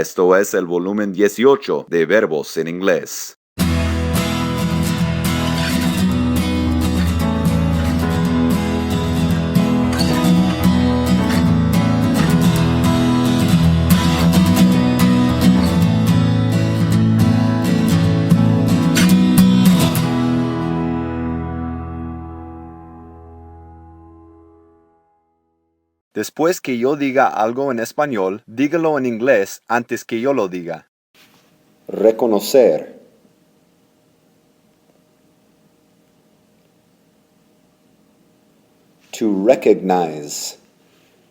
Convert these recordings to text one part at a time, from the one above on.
Esto es el volumen 18 de Verbos en Inglés. Después que yo diga algo en español, dígalo en inglés antes que yo lo diga. Reconocer. To recognize.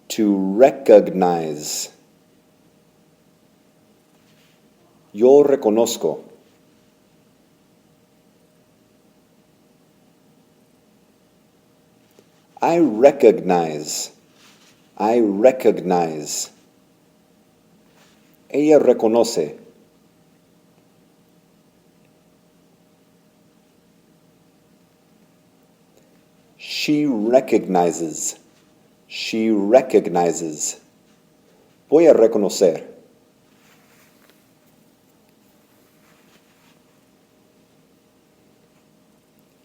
To recognize. Yo reconozco. I recognize. I recognize. Ella reconoce. She recognizes. She recognizes. Voy a reconocer.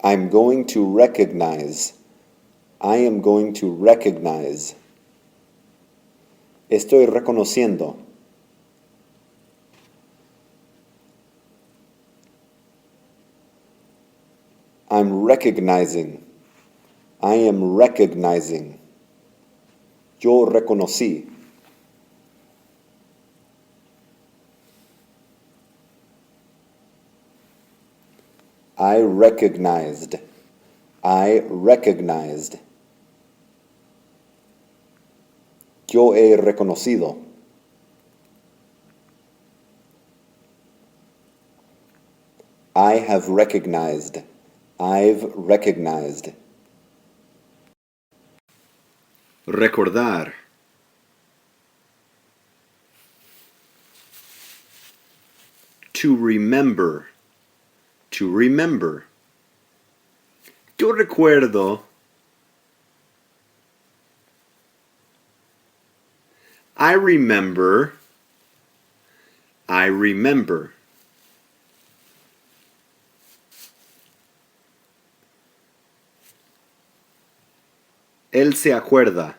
I'm going to recognize. I am going to recognize. Estoy reconociendo. I'm recognizing. I am recognizing. Yo reconocí. I recognized. I recognized. Yo he reconocido. I have recognized. I've recognized. Recordar. To remember. To remember. Yo recuerdo. I remember. I remember. Él se acuerda.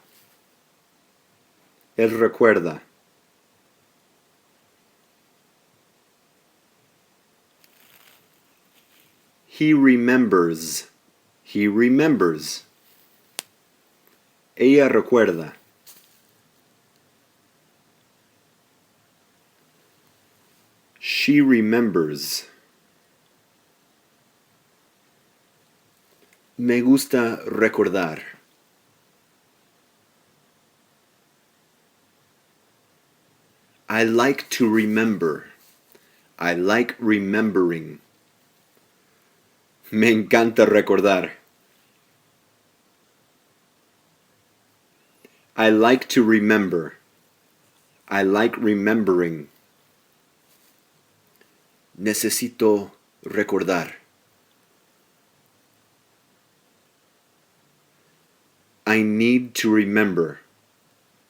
Él recuerda. He remembers. He remembers. Ella recuerda. She remembers. Me gusta recordar. I like to remember. I like remembering. Me encanta recordar. I like to remember. I like remembering. Necesito recordar. I need to remember.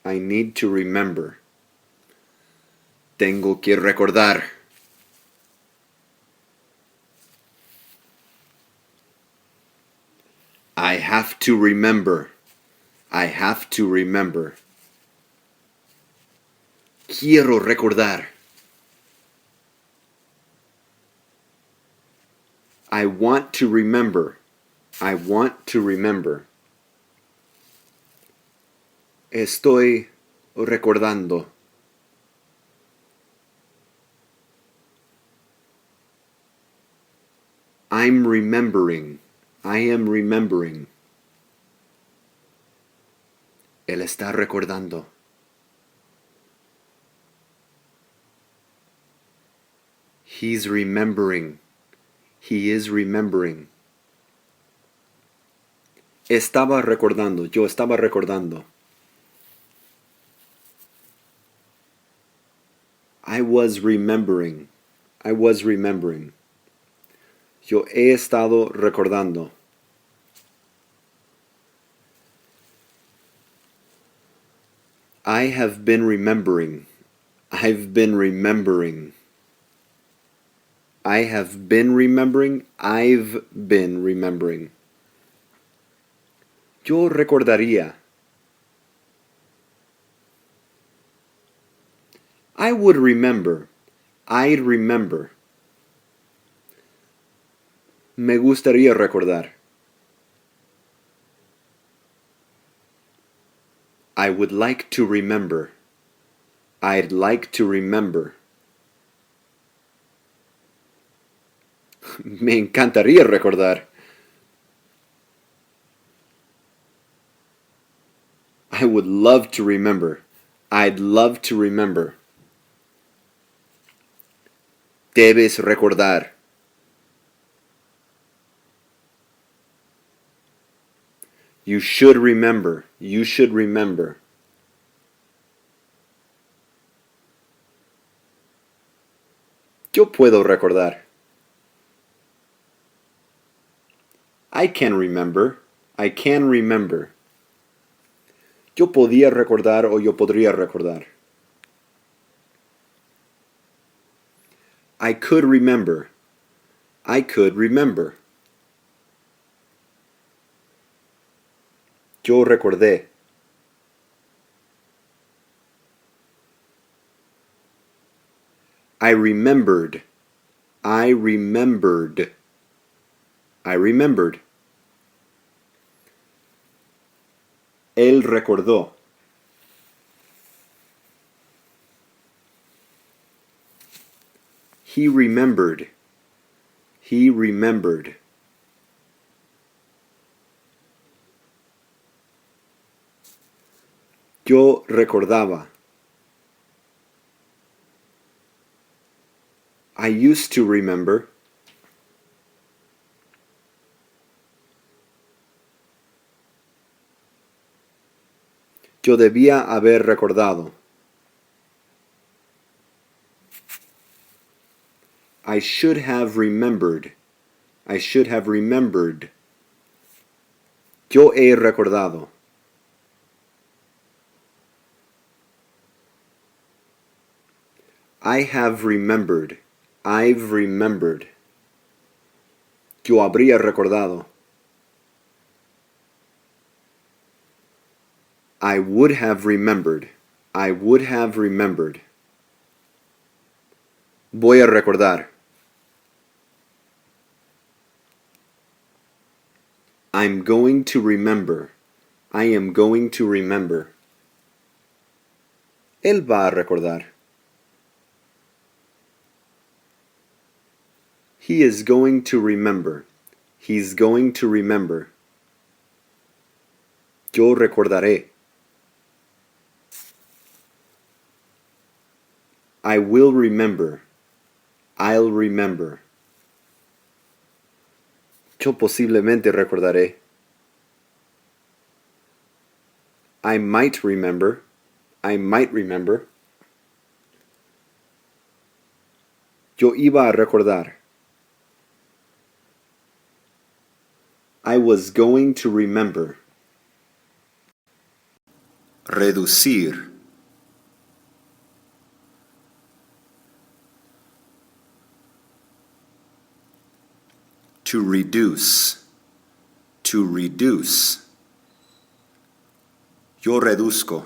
I need to remember. Tengo que recordar. I have to remember. I have to remember. Quiero recordar. I want to remember. I want to remember. Estoy recordando. I'm remembering. I am remembering. Él está recordando. He's remembering. He is remembering. Estaba recordando. Yo estaba recordando. I was remembering. I was remembering. Yo he estado recordando. I have been remembering. I've been remembering. I have been remembering. I've been remembering. Yo recordaría. I would remember. I'd remember. Me gustaría recordar. I would like to remember. I'd like to remember. Me encantaría recordar. I would love to remember. I'd love to remember. Debes recordar. You should remember. You should remember. Yo puedo recordar. I can remember. I can remember. Yo podía recordar o yo podría recordar. I could remember. I could remember. Yo recordé. I remembered. I remembered. I remembered. Él recordó. He remembered. He remembered. Yo recordaba. I used to remember. Yo debía haber recordado. I should have remembered. I should have remembered. Yo he recordado. I have remembered. I've remembered. Yo habría recordado. I would have remembered. I would have remembered. Voy a recordar. I'm going to remember. I am going to remember. Él va a recordar. He is going to remember. He's going to remember. Yo recordaré. I will remember. I'll remember. Yo posiblemente recordaré. I might remember. I might remember. Yo iba a recordar. I was going to remember. Reducir. To reduce. To reduce. Yo reduzco.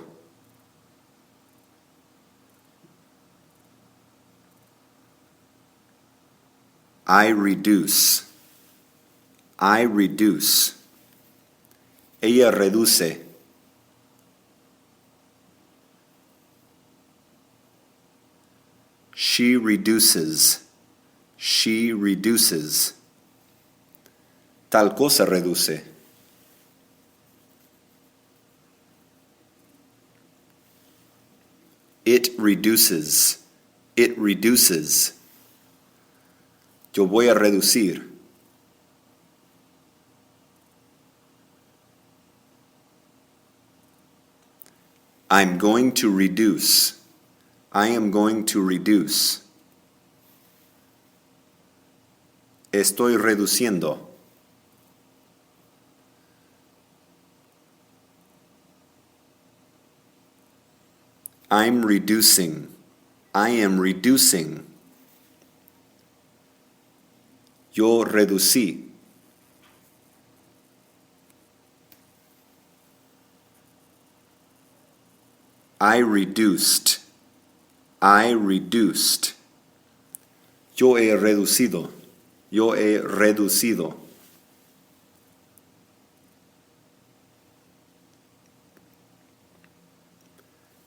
I reduce. I reduce. Ella reduce. She reduces. She reduces. Tal cosa reduce. It reduces. It reduces. Yo voy a reducir. I'm going to reduce. I am going to reduce. Estoy reduciendo. I'm reducing. I am reducing. Yo reducí. I reduced. I reduced. Yo he reducido. Yo he reducido.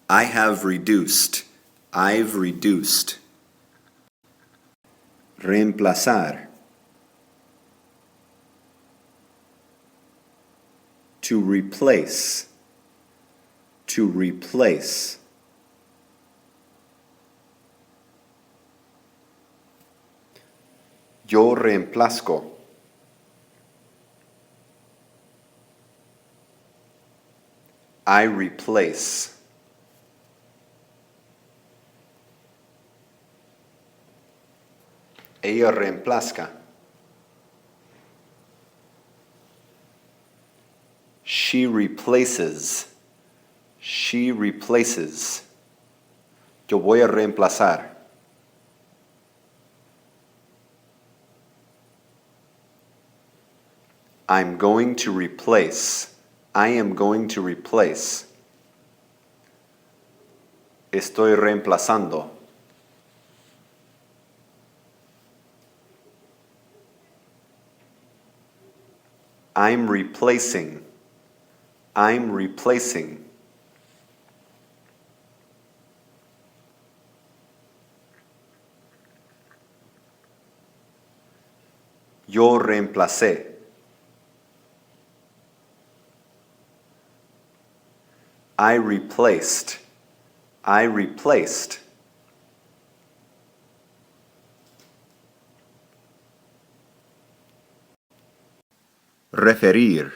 I have reduced. I've reduced. Reemplazar. To replace. To replace. Yo reemplazco. I replace. Ella reemplazca. She replaces. She replaces. Yo voy a reemplazar. I'm going to replace. I am going to replace. Estoy reemplazando. I'm replacing. I'm replacing. Yo reemplacé. I replaced. I replaced. Referir.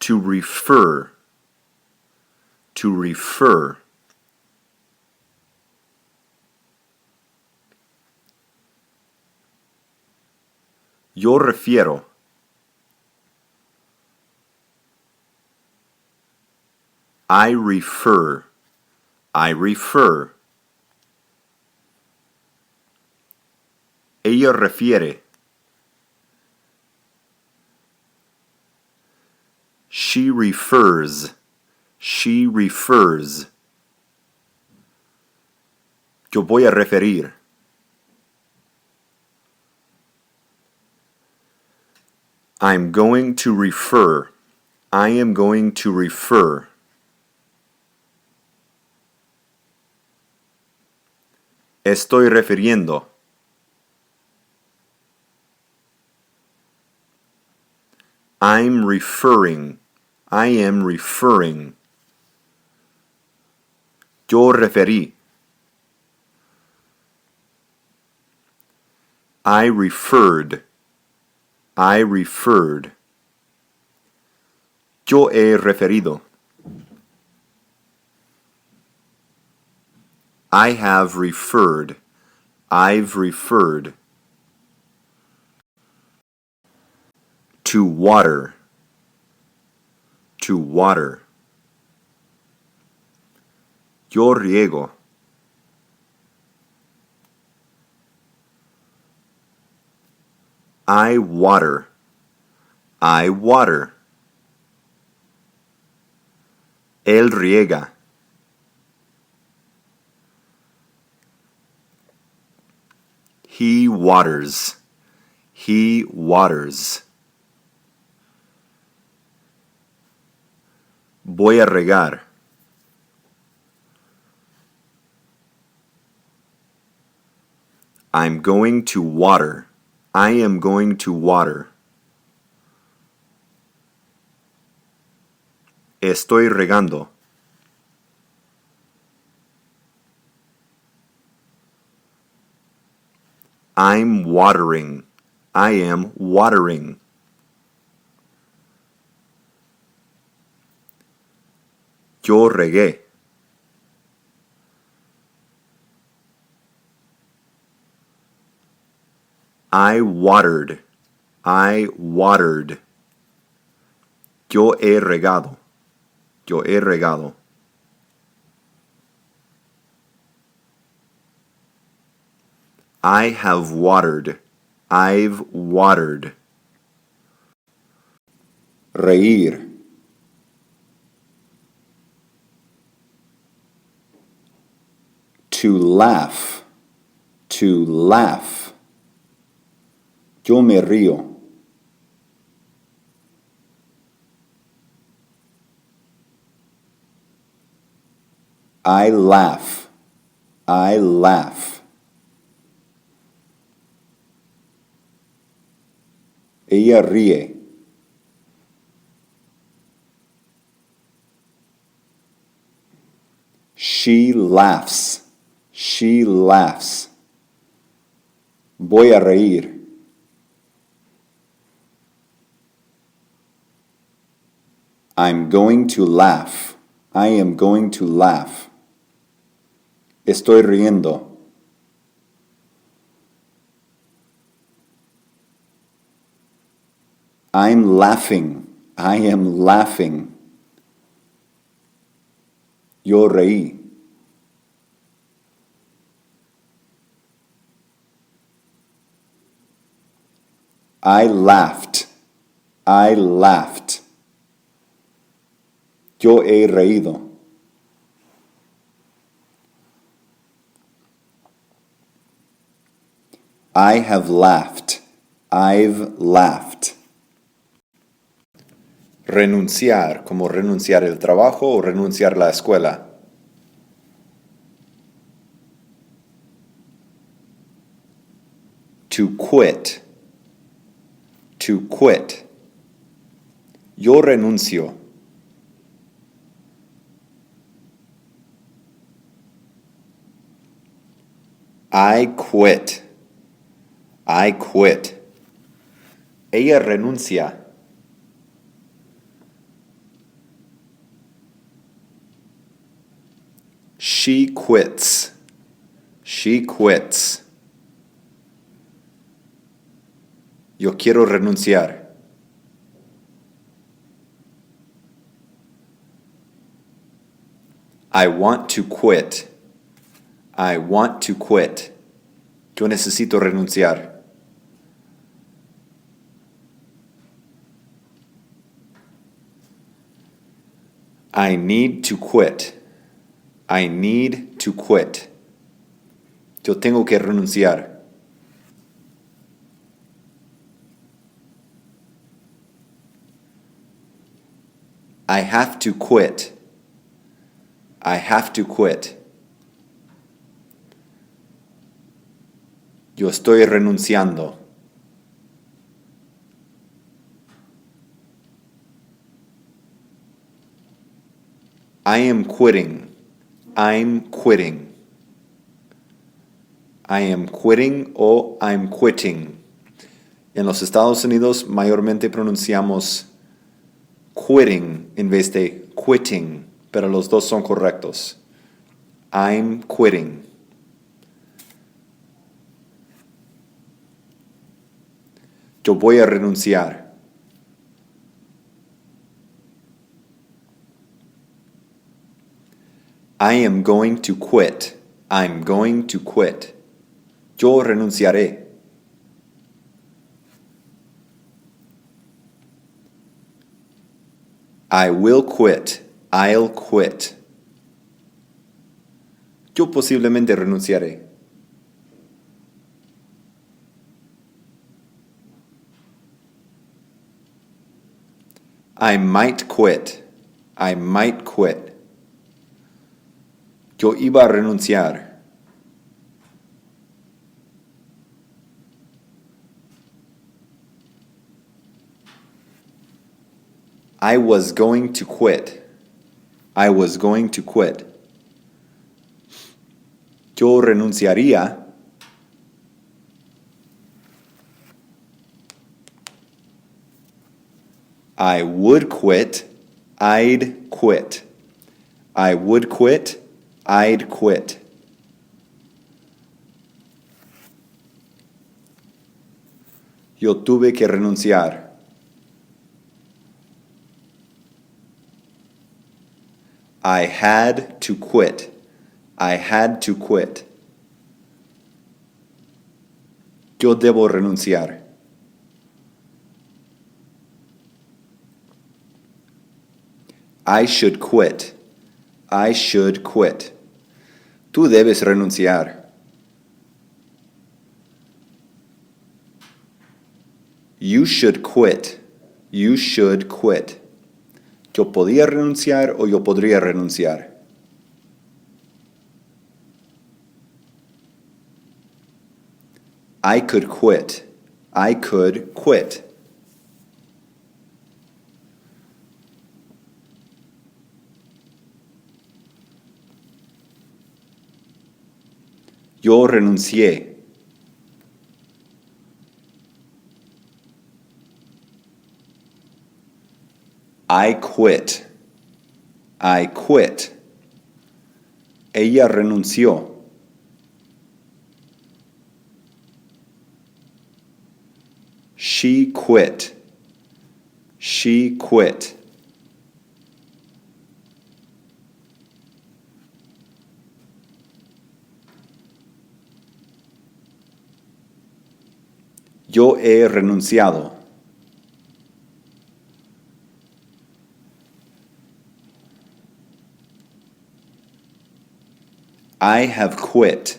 To refer. To refer. Yo refiero. I refer. I refer. Ella refiere. She refers. She refers. Yo voy a referir. I'm going to refer. I am going to refer. Estoy refiriendo. I'm referring. I am referring. Yo referí. I referred. I referred. Yo he referido. I have referred. I've referred. To water. To water. Yo riego. I water. I water. Él riega. He waters. He waters. Voy a regar. I'm going to water. I am going to water. Estoy regando. I'm watering. I am watering. Yo regué. I watered. I watered. Yo he regado. Yo he regado. I have watered. I've watered. Reír. To laugh. To laugh. Yo me río. I laugh. I laugh. Ella ríe. She laughs. She laughs. Voy a reír. I'm going to laugh. I am going to laugh. Estoy riendo. I'm laughing. I am laughing. Yo reí. I laughed. I laughed. Yo he reído. I have laughed. I've laughed. Renunciar, como renunciar el trabajo o renunciar la escuela. To quit. To quit. Yo renuncio. I quit. I quit. Ella renuncia. She quits. She quits. Yo quiero renunciar. I want to quit. I want to quit. Yo necesito renunciar. I need to quit. I need to quit. Yo tengo que renunciar. I have to quit. I have to quit. Yo estoy renunciando. I am quitting. I'm quitting. I am quitting o I'm quitting. En los Estados Unidos mayormente pronunciamos quitting en vez de quitting, pero los dos son correctos. I'm quitting. Yo voy a renunciar. I am going to quit. I'm going to quit. Yo renunciaré. I will quit. I'll quit. Yo posiblemente renunciaré. I might quit. I might quit. Yo iba a renunciar. I was going to quit. I was going to quit. Yo renunciaría. I would quit. I'd quit. I would quit. I'd quit. Yo tuve que renunciar. I had to quit. I had to quit. Yo debo renunciar. I should quit. I should quit. Tú debes renunciar. You should quit. You should quit. Yo podía renunciar o yo podría renunciar. I could quit. I could quit. Yo renuncié. I quit. I quit. Ella renunció. She quit. She quit. Yo he renunciado. I have quit.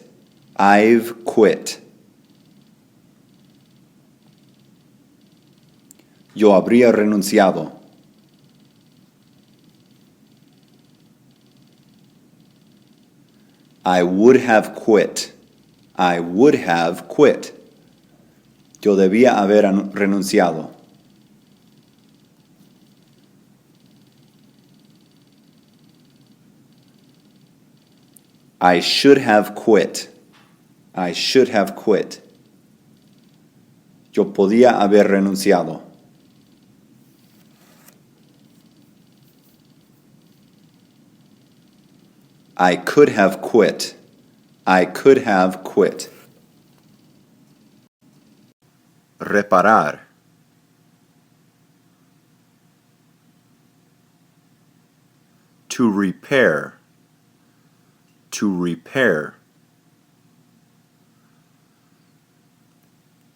I've quit. Yo habría renunciado. I would have quit. I would have quit. Yo debía haber renunciado. I should have quit. I should have quit. Yo podía haber renunciado. I could have quit. I could have quit. Reparar. To repair. To repair.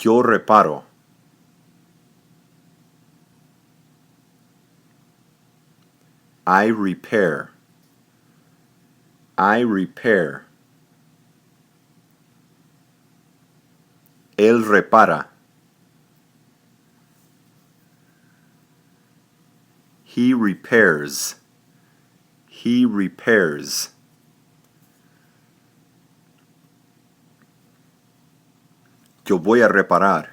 Yo reparo. I repair. I repair. Él repara. He repairs. He repairs. Yo voy a reparar.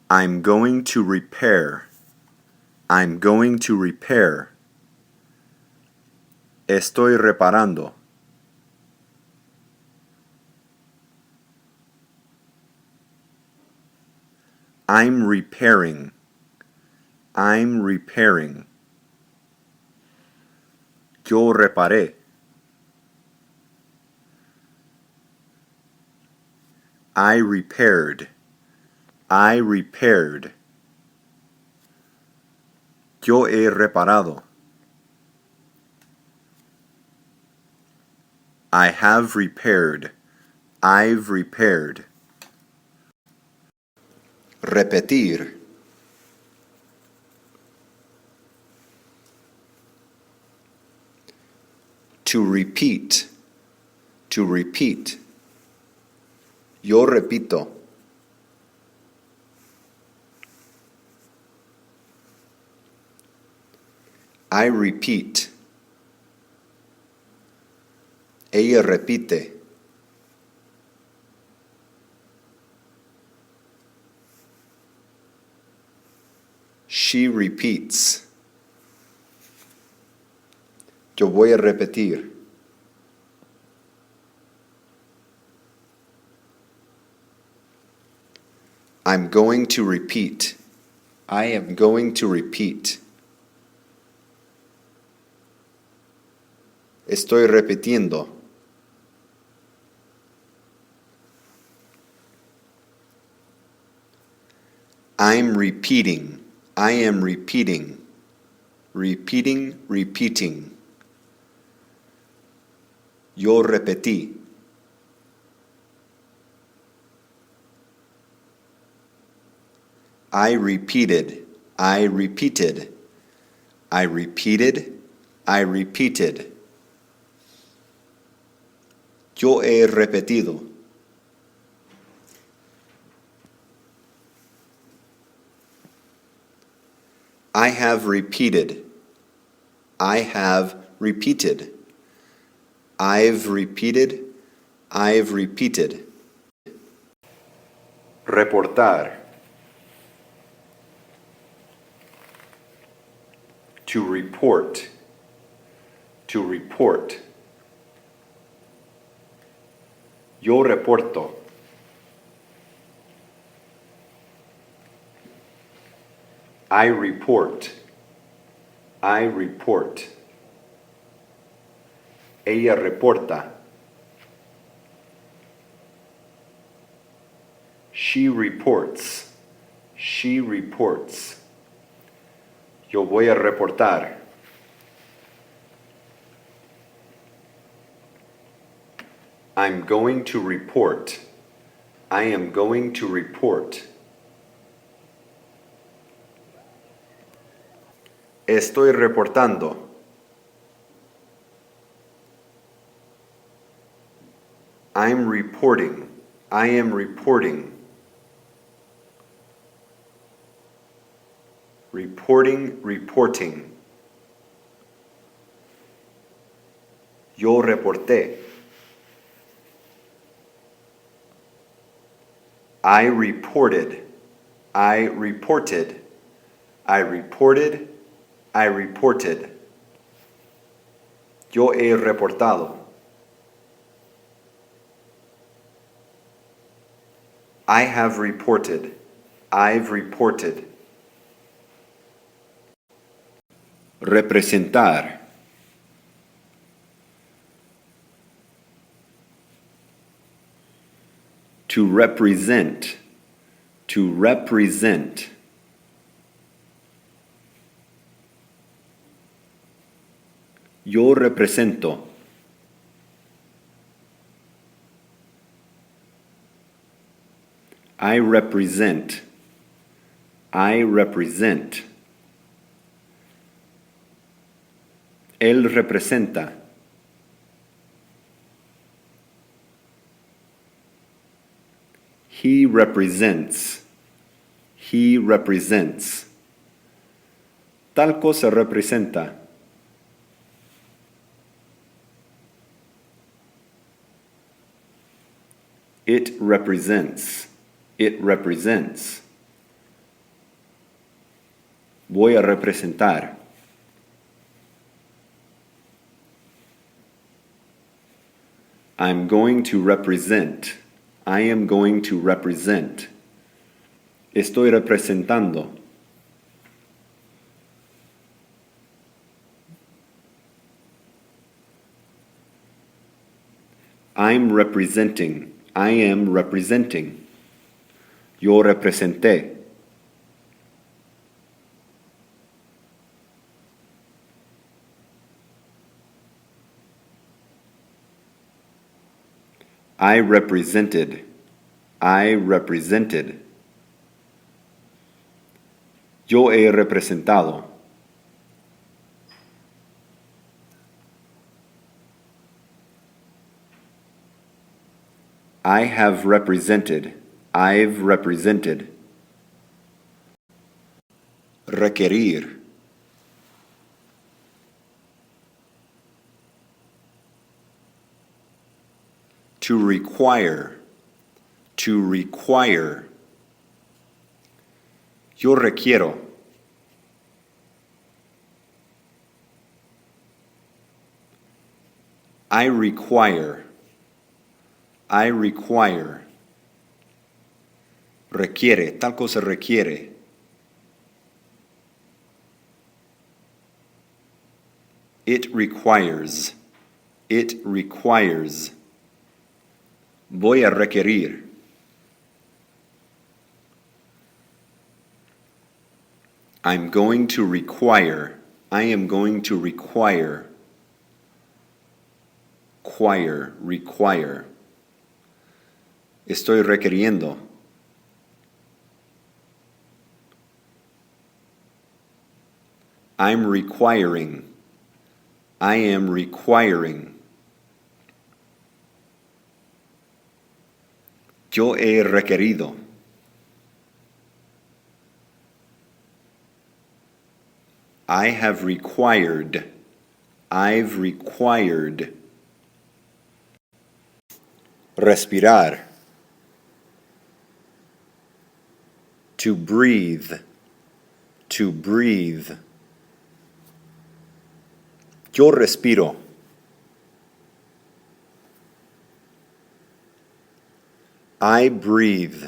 I'm going to repair. I'm going to repair. Estoy reparando. I'm repairing. I'm repairing. Yo reparé. I repaired. I repaired. Yo he reparado. I have repaired. I've repaired. Repetir. To repeat. To repeat. Yo repito. I repeat. Ella repite. She repeats. Yo voy a repetir. I'm going to repeat. I am going to repeat. Estoy repitiendo. I'm repeating. I am repeating. Repeating, repeating. Yo repetí. I repeated. I repeated. I repeated. I repeated. Yo he repetido. I have repeated. I have repeated. I've repeated. I've repeated. Reportar. To report. To report. Yo reporto. I report. I report. Ella reporta. She reports. She reports. Yo voy a reportar. I'm going to report. I am going to report. Estoy reportando. I'm reporting. I am reporting. Reporting, reporting. Yo reporté. I reported. I reported. I reported. I reported. Yo he reportado. I have reported. I've reported. Representar. To represent. To represent. Yo represento. I represent. I represent. Él representa. He represents. He represents. Tal cosa representa. It represents. It represents. Voy a representar. I'm going to represent. I am going to represent. Estoy representando. I'm representing. I am representing. Yo representé. I represented. I represented. Yo he representado. I have represented. I've represented. Requerir. To require. To require. Yo requiero. I require. I require. Requiere. Tal cosa requiere. It requires. It requires. Voy a requerir. I'm going to require. I am going to require. Require. Estoy requiriendo. I'm requiring. I am requiring. Yo he requerido. I have required. I've required. Respirar. To breathe. To breathe. Yo respiro. I breathe.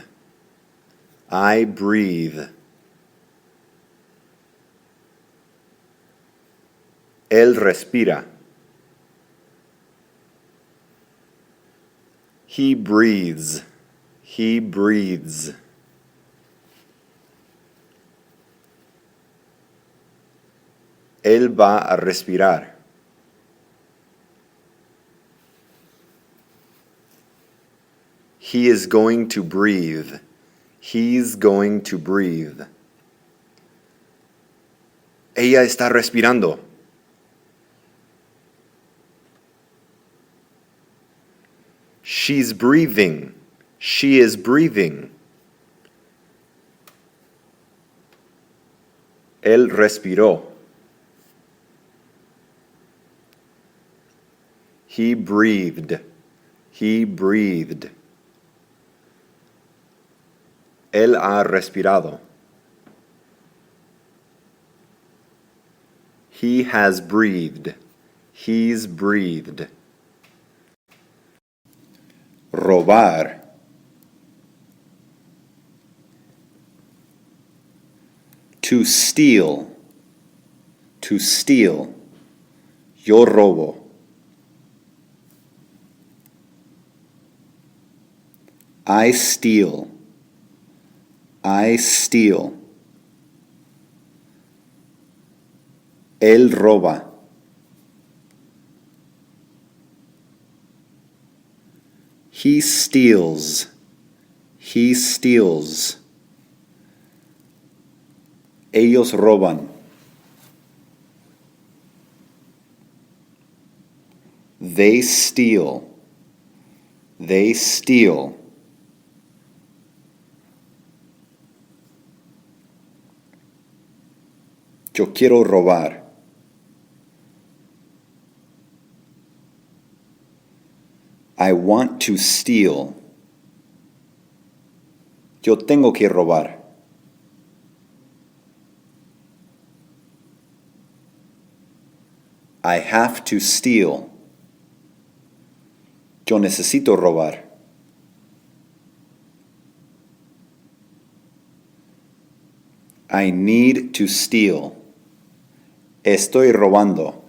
I breathe. Él respira. He breathes. He breathes. Él va a respirar. He is going to breathe. He's going to breathe. Ella está respirando. She's breathing. She is breathing. Él respiró. He breathed. He breathed. Él ha respirado. He has breathed. He's breathed. Robar. To steal. To steal. Yo robo. I steal. I steal. Él roba. He steals. He steals. Ellos roban. They steal. They steal. Yo quiero robar. I want to steal. Yo tengo que robar. I have to steal. Yo necesito robar. I need to steal. Estoy robando.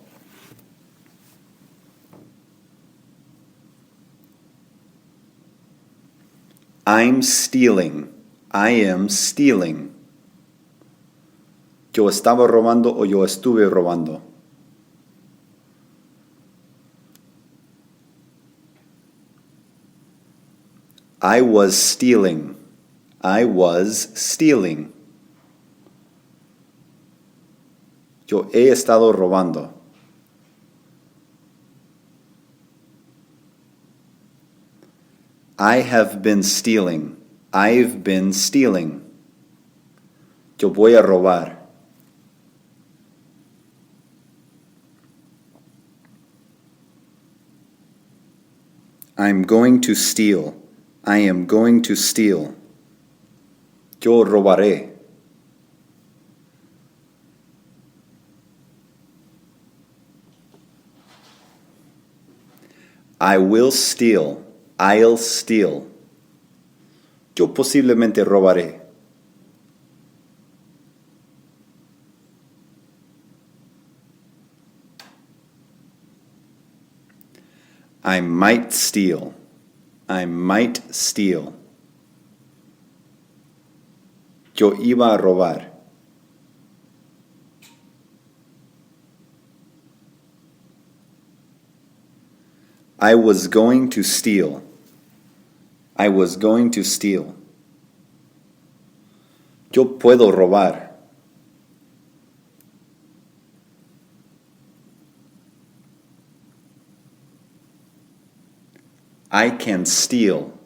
I'm stealing. I am stealing. Yo estaba robando o yo estuve robando. I was stealing. I was stealing. Yo he estado robando. I have been stealing. I've been stealing. Yo voy a robar. I'm going to steal. I am going to steal. Yo robaré. I will steal. I'll steal. Yo posiblemente robaré. I might steal. I might steal. Yo iba a robar. I was going to steal. I was going to steal. Yo puedo robar. I can steal.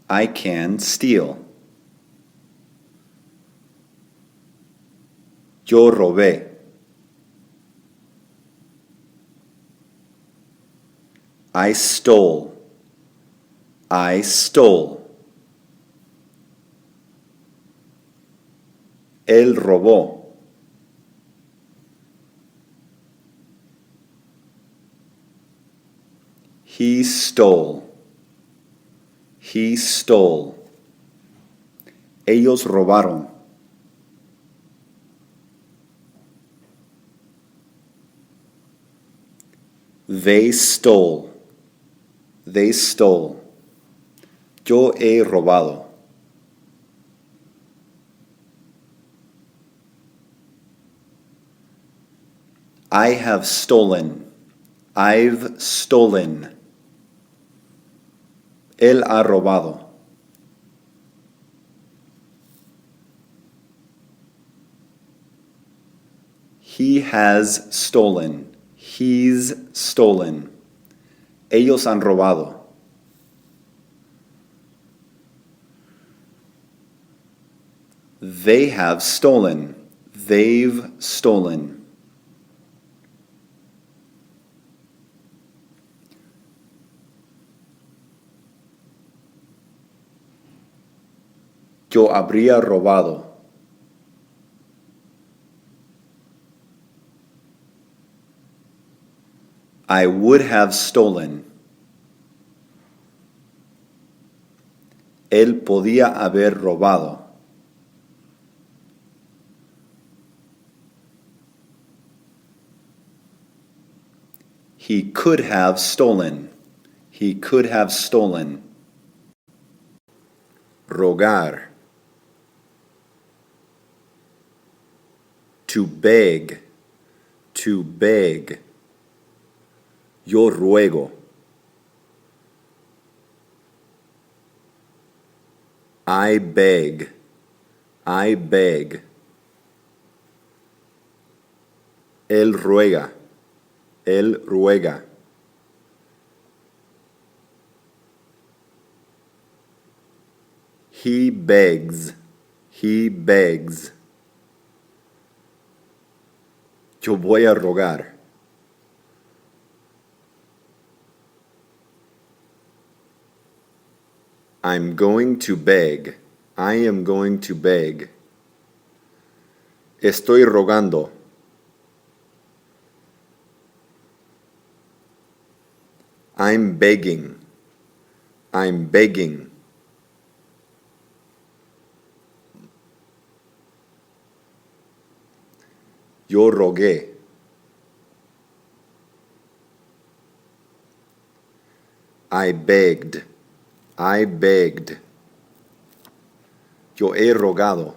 I can steal. Yo robé. I stole. I stole. Él robó. He stole. He stole. Ellos robaron. They stole. They stole. Yo he robado. I have stolen. I've stolen. Él ha robado. He has stolen. He's stolen. Ellos han robado. They have stolen. They've stolen. Yo habría robado. I would have stolen. Él podía haber robado. He could have stolen. He could have stolen. Rogar. To beg. To beg. Yo ruego. I beg. I beg. Él ruega. Él ruega. He begs. He begs. Yo voy a rogar. I'm going to beg. I am going to beg. Estoy rogando. I'm begging. I'm begging. Yo rogué. I begged. I begged. Yo he rogado.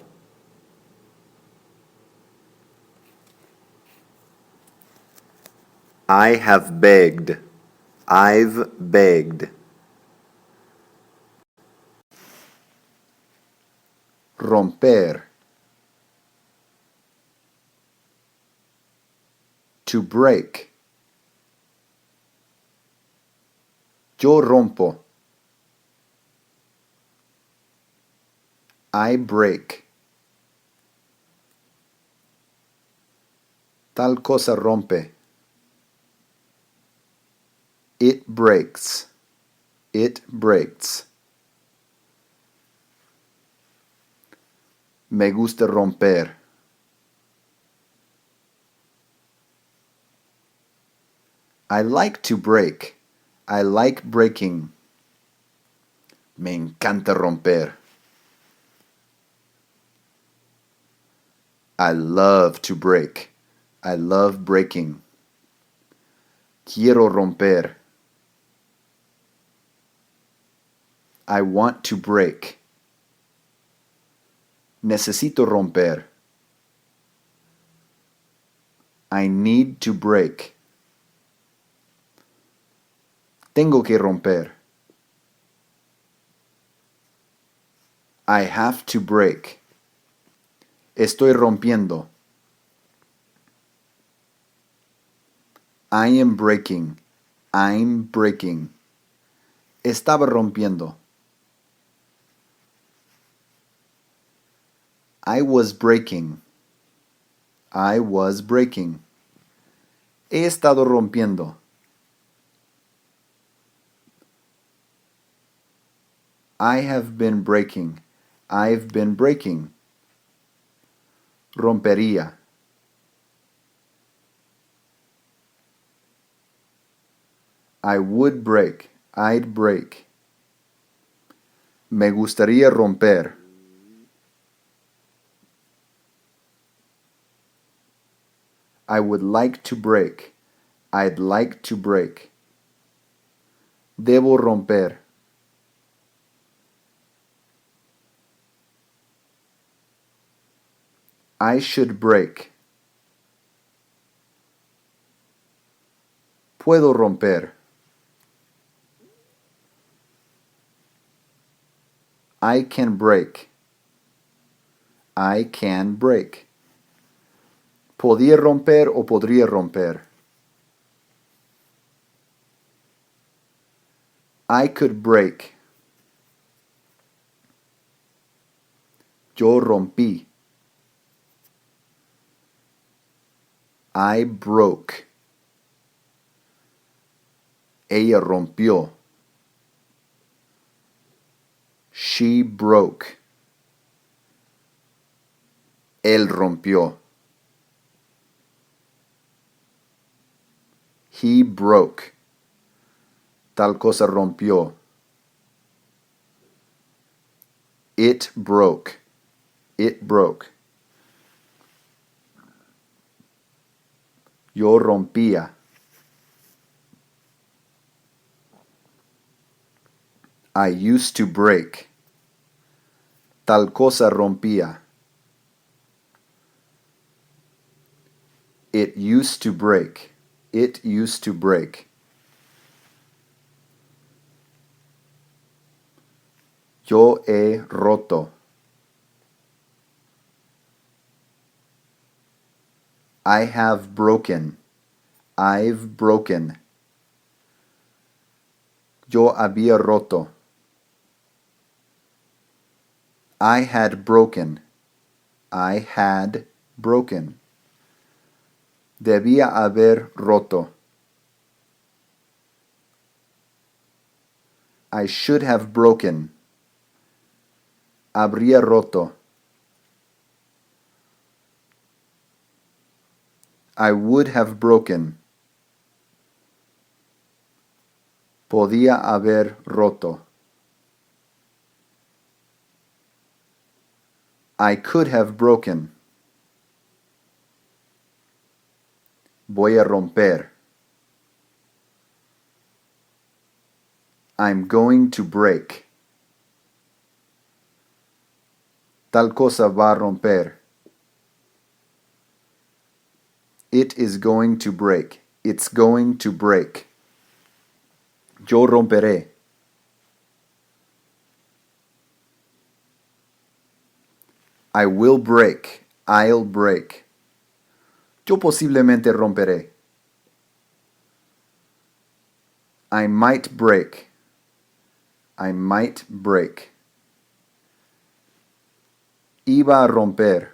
I have begged. I've begged. Romper. To break. Yo rompo. I break. Tal cosa rompe. It breaks. It breaks. Me gusta romper. I like to break. I like breaking. Me encanta romper. I love to break. I love breaking. Quiero romper. I want to break. Necesito romper. I need to break. Tengo que romper. I have to break. Estoy rompiendo. I am breaking. I'm breaking. Estaba rompiendo. I was breaking. I was breaking. He estado rompiendo. I have been breaking. I've been breaking. Rompería. I would break. I'd break. Me gustaría romper. I would like to break. I'd like to break. Debo romper. I should break. Puedo romper. I can break. I can break. Podía romper o podría romper. I could break. Yo rompí. I broke. Ella rompió. She broke. Él rompió. He broke. Tal cosa rompió. It broke. It broke. Yo rompía. I used to break. Tal cosa rompía. It used to break. It used to break. Yo he roto. I have broken. I've broken. Yo había roto. I had broken. I had broken. Debía haber roto. I should have broken. Habría roto. I would have broken. Podía haber roto. I could have broken. Voy a romper. I'm going to break. Tal cosa va a romper. It is going to break. It's going to break. Yo romperé. I will break. I'll break. Yo posiblemente romperé. I might break. I might break. Iba a romper.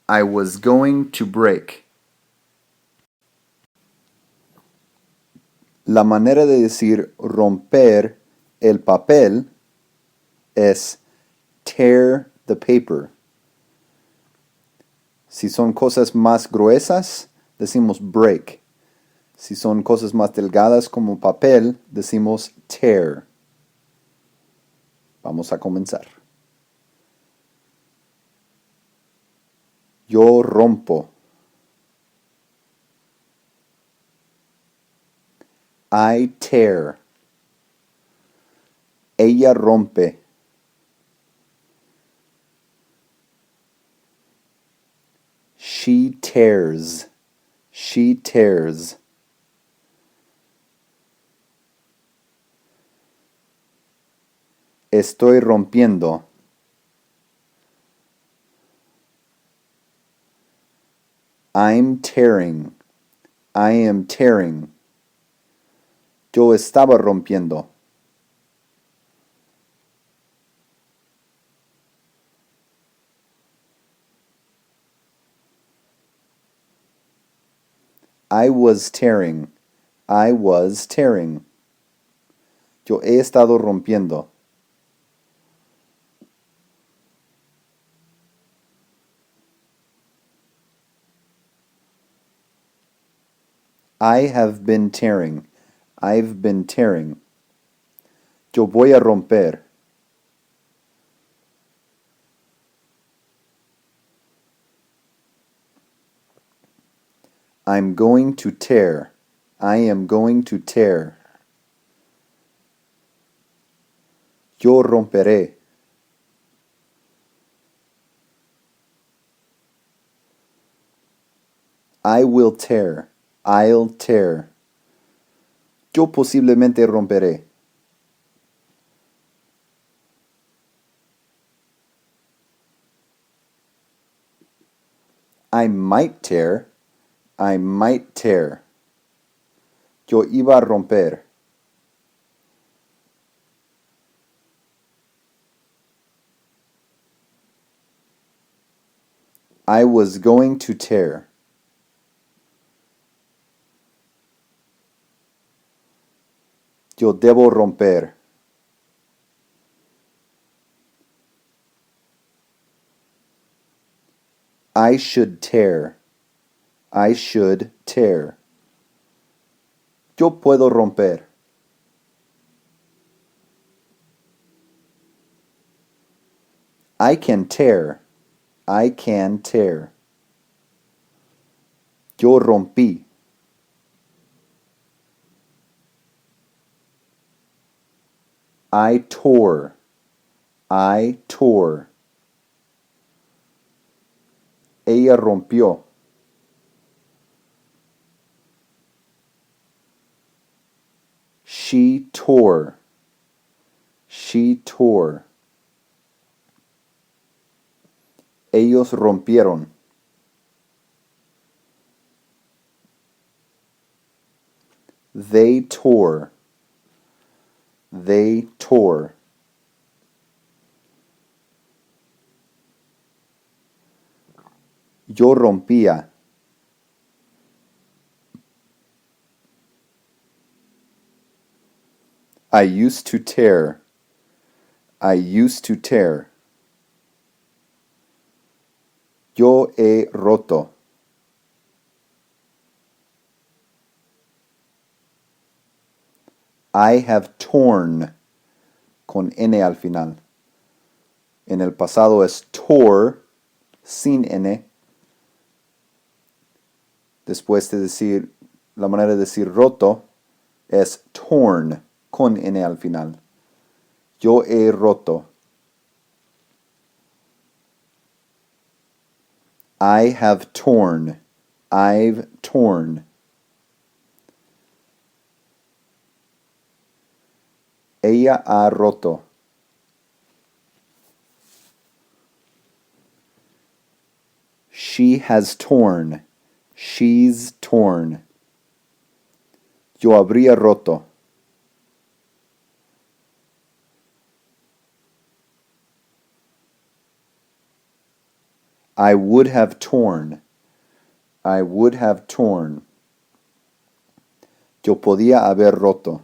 I was going to break. La manera de decir romper el papel es tear the paper. Si son cosas más gruesas, decimos break. Si son cosas más delgadas como papel, decimos tear. Vamos a comenzar. Yo rompo. I tear. Ella rompe. She tears. She tears. Estoy rompiendo. I'm tearing. I am tearing. Yo estaba rompiendo. I was tearing. I was tearing. Yo he estado rompiendo. I have been tearing. I've been tearing. Yo voy a romper. I'm going to tear. I am going to tear. Yo romperé. I will tear. I'll tear. Yo posiblemente romperé. I might tear. I might tear. Yo iba a romper. I was going to tear. Yo debo romper. I should tear. I should tear. Yo puedo romper. I can tear. I can tear. Yo rompí. I tore. I tore. Ella rompió. She tore. She tore. Ellos rompieron. They tore. They tore. Yo rompía. I used to tear. I used to tear. Yo he roto. I have torn. Con N al final. En el pasado es tore, sin N. Después de decir, la manera de decir roto es torn, con N al final. Yo he roto. I have torn. I've torn. Ella ha roto. She has torn. She's torn. Yo habría roto. I would have torn. I would have torn. Yo podía haber roto.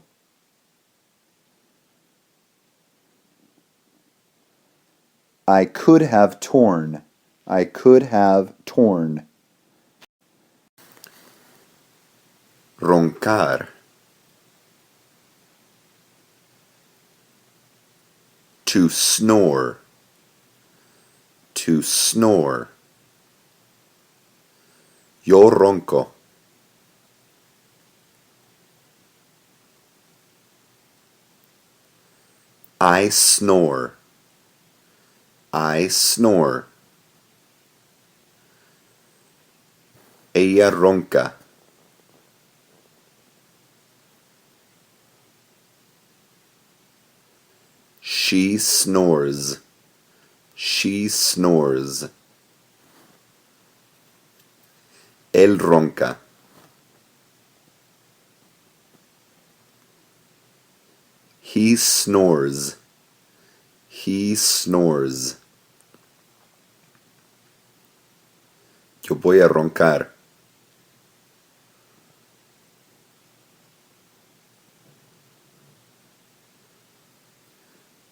I could have torn. I could have torn. Roncar. To snore. To snore. Yo ronco. I snore. I snore. Ella ronca. She snores. She snores. Él ronca. He snores. He snores. Yo voy a roncar.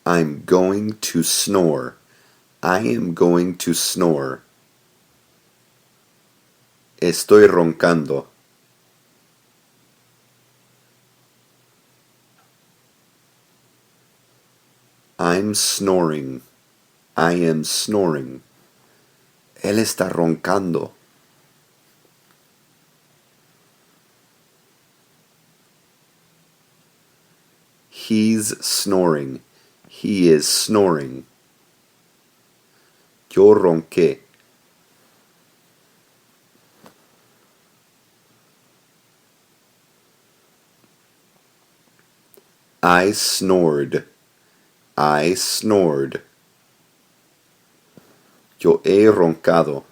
I'm going to snore. I am going to snore. Estoy roncando. I'm snoring. I am snoring. Él está roncando. He's snoring. He is snoring. Yo ronqué. I snored. I snored. Yo he roncado.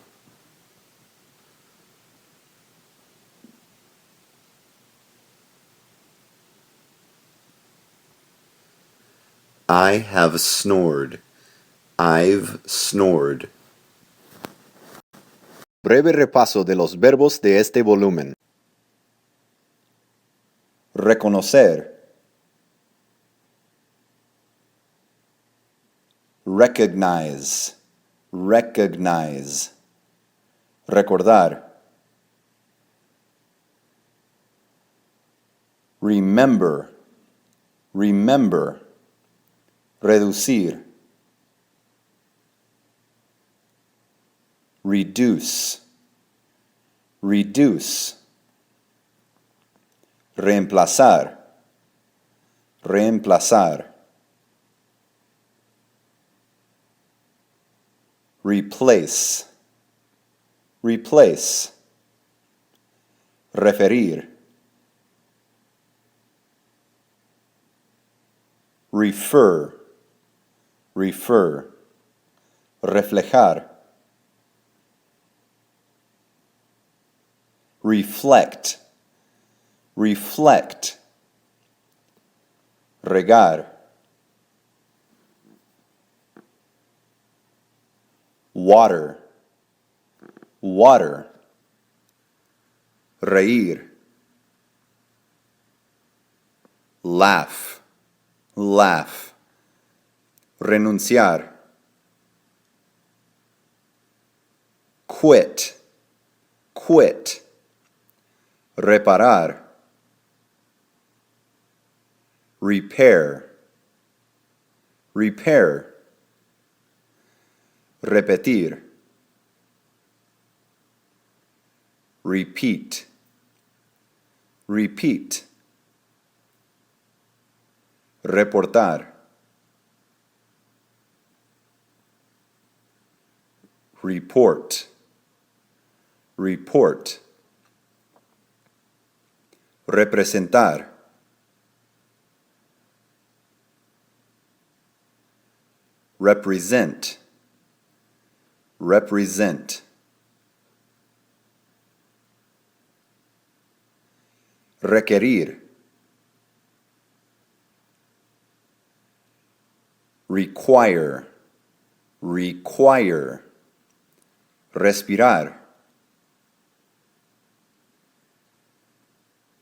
I have snored. I've snored. Breve repaso de los verbos de este volumen. Reconocer. Recognize. Recognize. Recordar. Remember. Remember. Reducir. Reduce. Reduce. Reemplazar. Reemplazar. Replace. Replace. Referir. Refer. Refer. Reflejar. Reflect. Reflect. Regar. Water. Water. Reír. Laugh. Laugh. Renunciar. Quit. Quit. Reparar. Repair. Repair. Repetir. Repeat. Repeat. Reportar. Report. Report. Representar. Represent. Represent. Requerir. Require. Require. Respirar.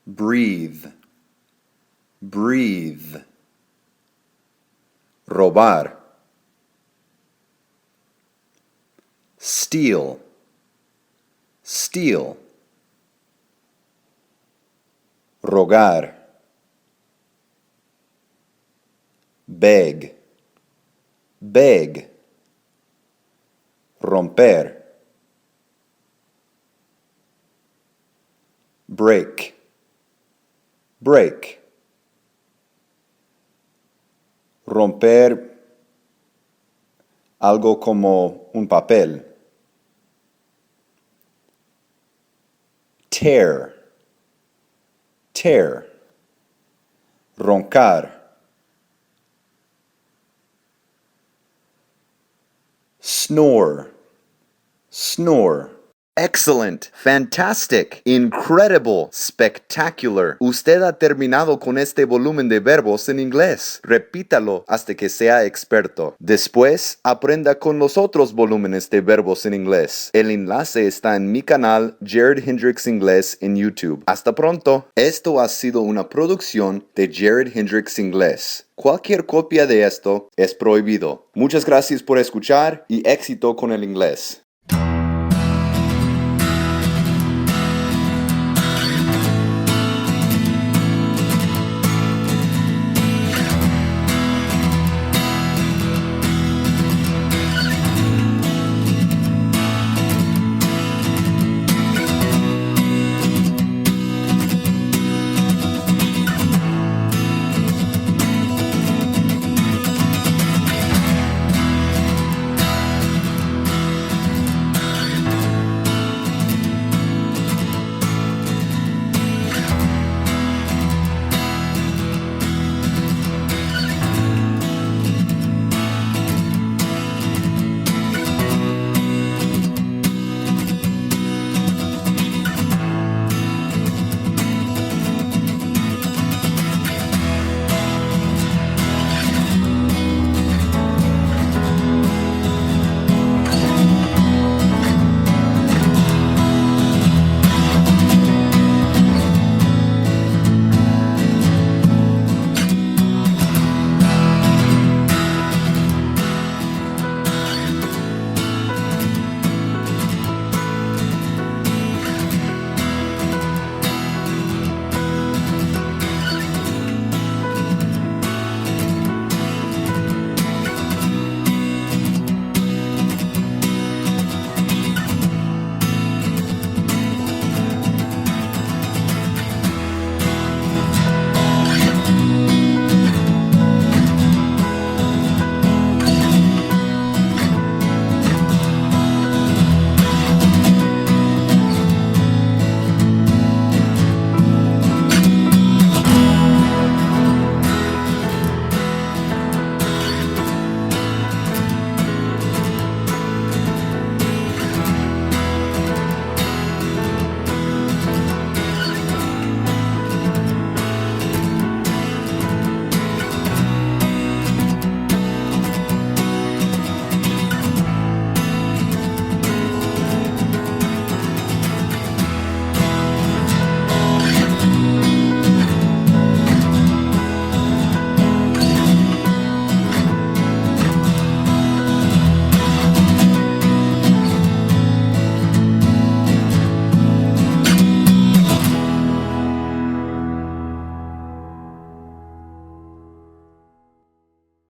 Breathe. Breathe. Robar. Steal. Steal. Rogar. Beg. Beg. Romper. Break. Break. Romper algo como un papel. Tear. Tear. Roncar. snore, snore. Excellent, fantastic, incredible, spectacular. Usted ha terminado con este volumen de verbos en inglés. Repítalo hasta que sea experto. Después, aprenda con los otros volúmenes de verbos en inglés. El enlace está en mi canal Jared Hendricks Inglés en YouTube. Hasta pronto. Esto ha sido una producción de Jared Hendricks Inglés. Cualquier copia de esto es prohibido. Muchas gracias por escuchar y éxito con el inglés.